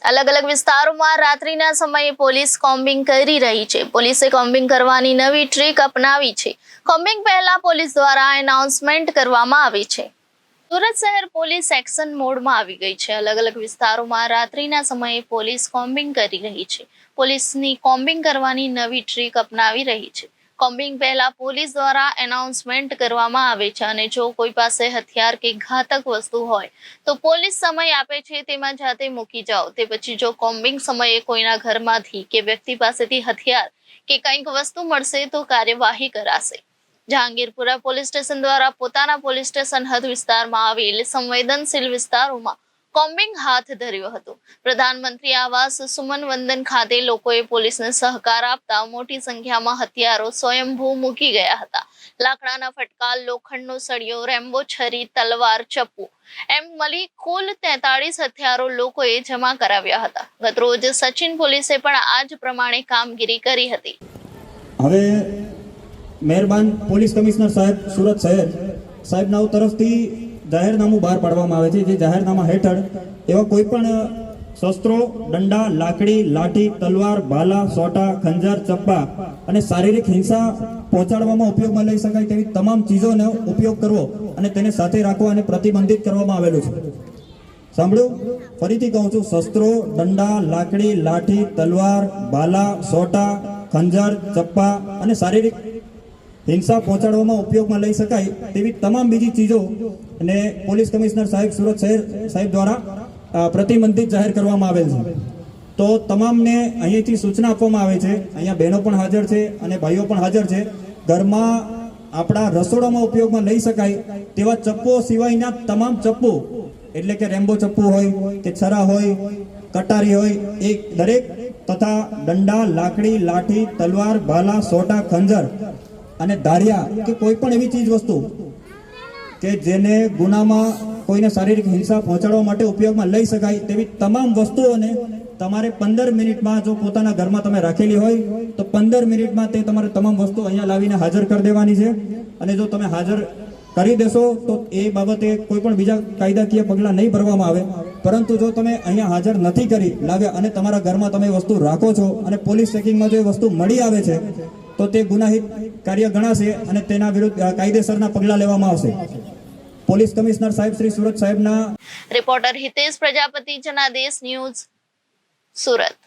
અલગ અલગ વિસ્તારોમાં રાત્રિના સમયે પોલીસ કોમ્બિંગ કરી રહી છે. પોલીસે કોમ્બિંગ કરવાની નવી ટ્રીક અપનાવી છે. કોમ્બિંગ પહેલા પોલીસ દ્વારા એનાઉન્સમેન્ટ કરવામાં આવી છે. સુરત શહેર પોલીસ એક્શન મોડમાં આવી ગઈ છે. અલગ અલગ વિસ્તારોમાં રાત્રિના સમયે પોલીસ કોમ્બિંગ કરી રહી છે. પોલીસની કોમ્બિંગ કરવાની નવી ટ્રીક અપનાવી રહી છે. કોમ્બિંગ પહેલા પોલીસ દ્વારા એનાઉન્સમેન્ટ કરવામાં આવે છે અને જો કોઈ પાસે હથિયાર કે ઘાતક વસ્તુ હોય તો પોલીસ સમય આપે છે તેમાં જાતે મૂકી જાઓ. તે પછી જો કોમ્બિંગ સમયે કોઈના ઘરમાંથી કે વ્યક્તિ પાસેથી હથિયાર કે કંઈક વસ્તુ મળશે તો કાર્યવાહી કરાશે. જહાંગીરપુરા પોલીસ સ્ટેશન દ્વારા પોતાના પોલીસ સ્ટેશન હદ વિસ્તારમાં આવેલ સંવેદનશીલ વિસ્તારોમાં કોમ્બિંગ હાથ ધર્યો હતો. પ્રધાનમંત્રી આવાસ સુમન વંદન ખાતે લોકોએ પોલીસને સહકાર આપતા મોટી સંખ્યામાં હથિયારો સ્વયંભૂ મૂકી ગયા હતા. લાકડાના ફટકા, લોખંડનો સળિયો, રેમ્બો છરી, તલવાર, ચપ્પુ એમ મળી કુલ 43 હથિયારો લોકોએ જમા કરાવ્યા હતા. ગતરોજ સચિન પોલીસે પણ આ જ પ્રમાણે કામગીરી કરી હતી. હવે મહેરબાન પોલીસ કમિશનર સાહેબ સુરત શહેર સાહેબના તરફથી જાહેરનામું બહાર પાડવામાં આવે છે. જે જાહેરનામા હેઠળ એવા કોઈ પણ શસ્ત્રો, દંડા, લાકડી, લાઠી, તલવાર, ભાલા, સોટા, ખંજર, ચપ્પા અને શારીરિક હિંસા પહોંચાડવામાં ઉપયોગમાં લઈ શકાય તેવી તમામ ચીજોનો ઉપયોગ કરવો અને તેને સાથે રાખવા અને પ્રતિબંધિત કરવામાં આવેલું છે. સાંભળ્યું? ફરીથી કહું છું, શસ્ત્રો, દંડા, લાકડી, લાઠી, તલવાર, ભાલા, સોટા, ખંજર, ચપ્પા અને શારીરિક હિંસા પહોંચાડવામાં ઉપયોગમાં લઈ શકાય તેવી તમામ બીજી ચીજો અને પોલીસ કમિશનર સાહેબ સુરત શહેર સાહેબ દ્વારા પ્રતિબંધિત જાહેર કરવામાં આવેલ છે. તો તમામને અહીંયાથી સૂચના આપવામાં આવે છે. અહીંયા બહેનો પણ હાજર છે અને ભાઈઓ પણ હાજર છે. ઘરમાં આપણા રસોડામાં ઉપયોગમાં લઈ શકાય તેવા ચપ્પુઓ સિવાયના તમામ ચપ્પુ, એટલે કે રેમ્બો ચપ્પુ હોય કે છરા હોય, કટારી હોય, એ દરેક તથા દંડા, લાકડી, લાઠી, તલવાર, ભાલા, સોટા, ખંજર અને ધારિયા કે કોઈ પણ એવી ચીજ વસ્તુ કે જેને ગુનામાં કોઈને શારીરિક હિંસા પહોંચાડવા માટે ઉપયોગમાં લઈ શકાય તેવી તમામ વસ્તુઓને તમારે 15 મિનિટમાં, જો પોતાના ઘરમાં તમે રાખેલી હોય તો 15 મિનિટમાં તે તમારે તમામ વસ્તુ અહીંયા લાવીને હાજર કરી દેવાની છે. અને જો તમે હાજર કરી દેશો તો એ બાબતે કોઈ પણ બીજા કાયદાકીય પગલાં નહીં ભરવામાં આવે. પરંતુ જો તમે અહીંયા હાજર નથી કરી લાવ્યા અને તમારા ઘરમાં તમે વસ્તુ રાખો છો અને પોલીસ ચેકિંગમાં જો એ વસ્તુ મળી આવે છે તો તે ગુનાહિત કાર્ય ગણાશે અને તેના વિરુદ્ધ કાયદેસરના પગલાં લેવામાં આવશે. પોલીસ કમિશનર સાહેબ શ્રી સુરત સાહેબના રિપોર્ટર હિતેશ પ્રજાપતિ, જનાદેશ ન્યૂઝ, સુરત.